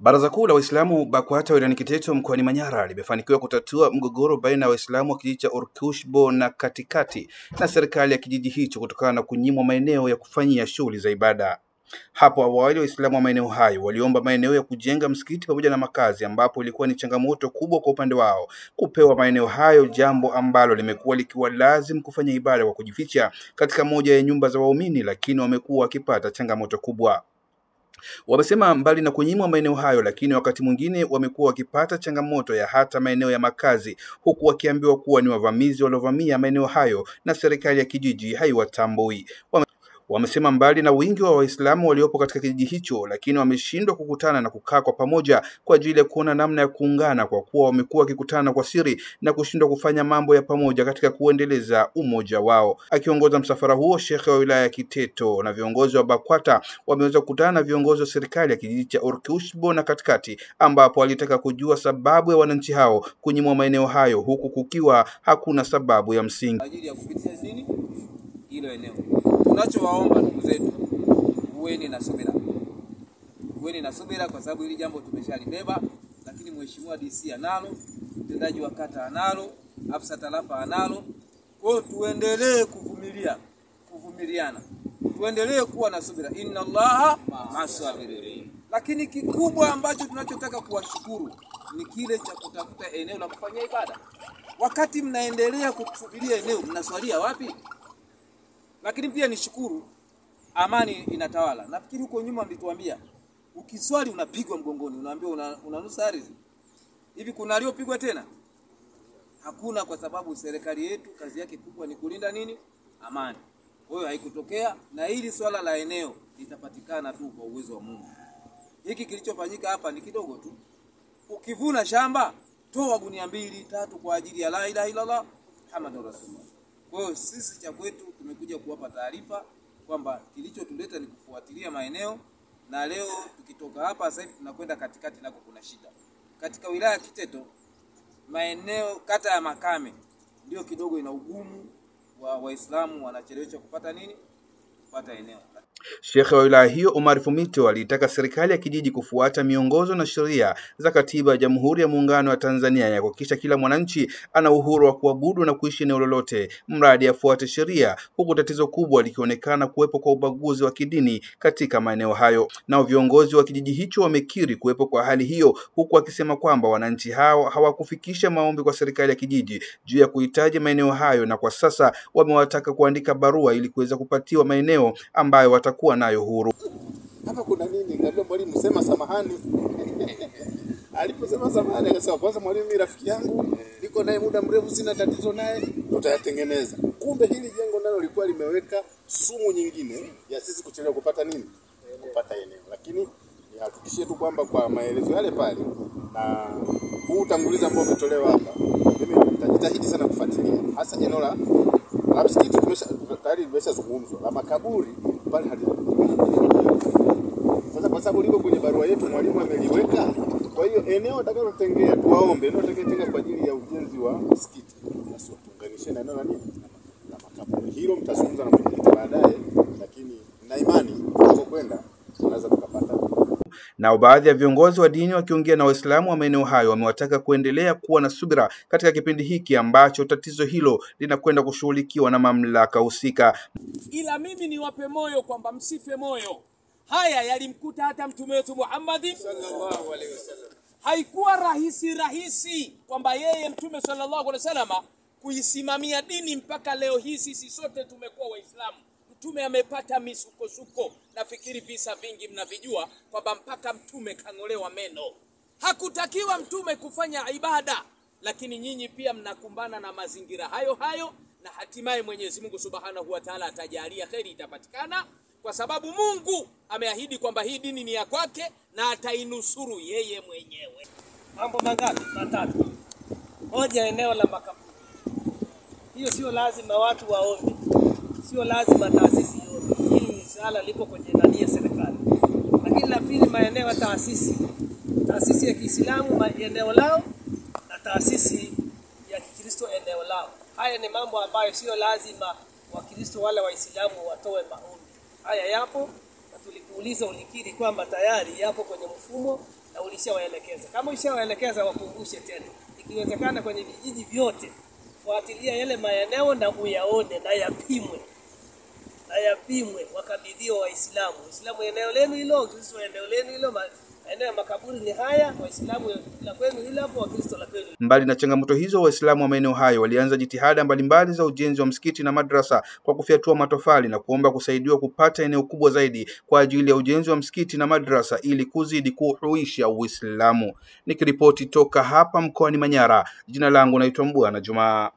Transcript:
Baraza Kuu la Waislamu BAKWATA wilayani Kiteto mkoani Manyara limefanikiwa kutatua mgogoro baina ya Waislamu wa kijiji cha Orkushbo na Katikati na serikali ya kijiji hicho kutokana na kunyimwa maeneo ya kufanyia shughuli za ibada. Hapo awali Waislamu wa maeneo hayo waliomba maeneo ya kujenga msikiti pamoja na makazi, ambapo ilikuwa ni changamoto kubwa kwa upande wao kupewa maeneo hayo, jambo ambalo limekuwa likiwa lazim kufanya ibada kwa kujificha katika moja ya nyumba za waumini, lakini wamekuwa wakipata changamoto kubwa. Wamesema mbali na kunyimwa maeneo hayo, lakini wakati mwingine wamekuwa wakipata changamoto ya hata maeneo ya makazi, huku wakiambiwa kuwa ni wavamizi waliovamia maeneo hayo na serikali ya kijiji haiwatambui. Wamesema mbali na wingi wa Waislamu waliopo katika kijiji hicho, lakini wameshindwa kukutana na kukaa kwa pamoja kwa ajili ya kuona namna ya kuungana, kwa kuwa wamekuwa wakikutana kwa siri na kushindwa kufanya mambo ya pamoja katika kuendeleza umoja wao. Akiongoza msafara huo, Sheikh wa wilaya ya Kiteto na viongozi wa BAKWATA wameweza kukutana na viongozi wa serikali ya kijiji cha Orkushbo na Katikati, ambapo walitaka kujua sababu ya wananchi hao kunyimwa maeneo hayo, huku kukiwa hakuna sababu ya msingi kwa ajili ya kupitia nini hilo eneo. Tunachowaomba ndugu zetu, uweni na subira. Uweni na subira kwa sababu hili jambo tumeshalibeba, lakini mheshimiwa DC analo, mtendaji wa kata analo, afisa tarafa analo. Kwa hiyo tuendelee kuvumiliana. Tuendelee kuwa na subira. Inna Allaha ma'as-sabirin. Lakini kikubwa ambacho tunachotaka kuwashukuru ni kile cha kutafuta eneo la kufanyia ibada. Wakati mnaendelea kusubiria eneo, mnaswalia wapi? Lakini pia nishukuru, amani inatawala. Nafikiri huko nyuma mlituambia ukiswali unapigwa mgongoni, unaambiwa unanusa ardhi. Hivi kuna aliyopigwa tena? Hakuna, kwa sababu serikali yetu kazi yake kubwa ni kulinda nini? Amani. Kwa hiyo haikutokea, na hili swala la eneo litapatikana tu kwa uwezo wa Mungu. Hiki kilichofanyika hapa ni kidogo tu. Ukivuna shamba, toa gunia 2-3 kwa ajili ya la ilaha illallah Muhammadur Rasulullah. Kwa hiyo sisi cha kwetu tumekuja kuwapa taarifa kwamba kilichotuleta ni kufuatilia maeneo, na leo tukitoka hapa sasa hivi tunakwenda Katikati, nako kuna shida. Katika wilaya ya Kiteto, maeneo kata ya Makame ndio kidogo ina ugumu wa Waislamu wanachelewesha kupata nini? Kupata eneo. Sheikh wa wilaya hiyo Omar Fumito alitaka serikali ya kijiji kufuata miongozo na sheria za katiba ya Jamhuri ya Muungano wa Tanzania ya kuhakikisha kila mwananchi ana uhuru wa kuabudu na kuishi eneo lolote, mradi afuate sheria, huku tatizo kubwa likionekana kuwepo kwa ubaguzi wa kidini katika maeneo hayo. Nao viongozi wa kijiji hicho wamekiri kuwepo kwa hali hiyo, huku akisema kwamba wananchi hao hawakufikisha maombi kwa serikali ya kijiji juu ya kuhitaji maeneo hayo, na kwa sasa wamewataka kuandika barua ili kuweza kupatiwa maeneo ambayo watakuwa nayo huru. Hapa kuna nini? Ngambia mwalimu sema samahani. Aliposema samahani akasema kwanza mwalimu mimi rafiki yangu, niko naye muda mrefu, sina tatizo naye, tutayatengeneza. Kumbe hili jengo nalo lilikuwa limeweka sumu nyingine ya sisi kuchelewa kupata nini? Kupata eneo. Lakini nihakikishie tu kwamba kwa maelezo yale pale na huu utangulizi ambao umetolewa hapa, mimi nitajitahidi sana kufuatilia hasa eneo la msikiti. Tayari tumeshazungumzwa la makaburi pale hadi sasa, kwa sababu liko kwenye barua yetu mwalimu ameliweka. Kwa hiyo eneo atakalotengea tuwaombe eneo atakayotenga kwa ajili ya ujenzi wa msikiti, basi tuunganishe na eneo la nini la makaburi. Hilo mtazungumza na mwenyekiti baadaye, lakini na imani tunapokwenda tunaweza tukapata. Na baadhi ya viongozi wa dini wakiongea na Waislamu wa maeneo hayo wamewataka kuendelea kuwa na subira katika kipindi hiki ambacho tatizo hilo linakwenda kushughulikiwa na mamlaka husika. Ila mimi niwape moyo kwamba msife moyo. Haya yalimkuta hata mtume wetu Muhammad sallallahu alaihi wasallam. Haikuwa rahisi kwamba yeye mtume sallallahu alaihi wasallam kuisimamia dini mpaka leo hii sisi sote tumekuwa Waislamu. Mtume amepata misukosuko, nafikiri visa vingi mnavijua kwamba mpaka mtume kang'olewa meno. Hakutakiwa mtume kufanya ibada, lakini nyinyi pia mnakumbana na mazingira hayo na hatimaye Mwenyezi Mungu Subhanahu wa Ta'ala atajalia kheri itapatikana, kwa sababu Mungu ameahidi kwamba hii dini ni ya kwake na atainusuru yeye mwenyewe. Mambo mangapi? Matatu. Moja, eneo la makaburi. Hiyo sio lazima watu waombe. Sio lazima taasisi yote. Hili ni swala lipo kwenye ndani ya serikali. Lakini la pili, maeneo ya taasisi ya Kiislamu eneo lao na taasisi ya Kikristo eneo lao. Haya ni mambo ambayo sio lazima Wakristo wala Waislamu watoe maombi. Haya yapo, na tulikuuliza ulikiri kwamba tayari yapo kwenye mfumo na ulishawaelekeza. Kama ulishawaelekeza, wakumbushe tena, ikiwezekana kwenye vijiji vyote, fuatilia yale maeneo na uyaone na yapimwe, wakabidhiwa Waislamu. Waislamu eneo lenu hilo, Wakristo eneo lenu hilo, maeneo ya makaburi ni haya, Waislamu la kwenu hilo hapo, Wakristo la kwenu. Mbali na changamoto hizo, Waislamu wa maeneo hayo walianza jitihada mbalimbali za ujenzi wa msikiti na madrasa kwa kufyatua matofali na kuomba kusaidiwa kupata eneo kubwa zaidi kwa ajili ya ujenzi wa msikiti na madrasa ili kuzidi kuhuisha Uislamu. Nikiripoti toka hapa mkoani Manyara, jina langu naitwa Mbwana Juma.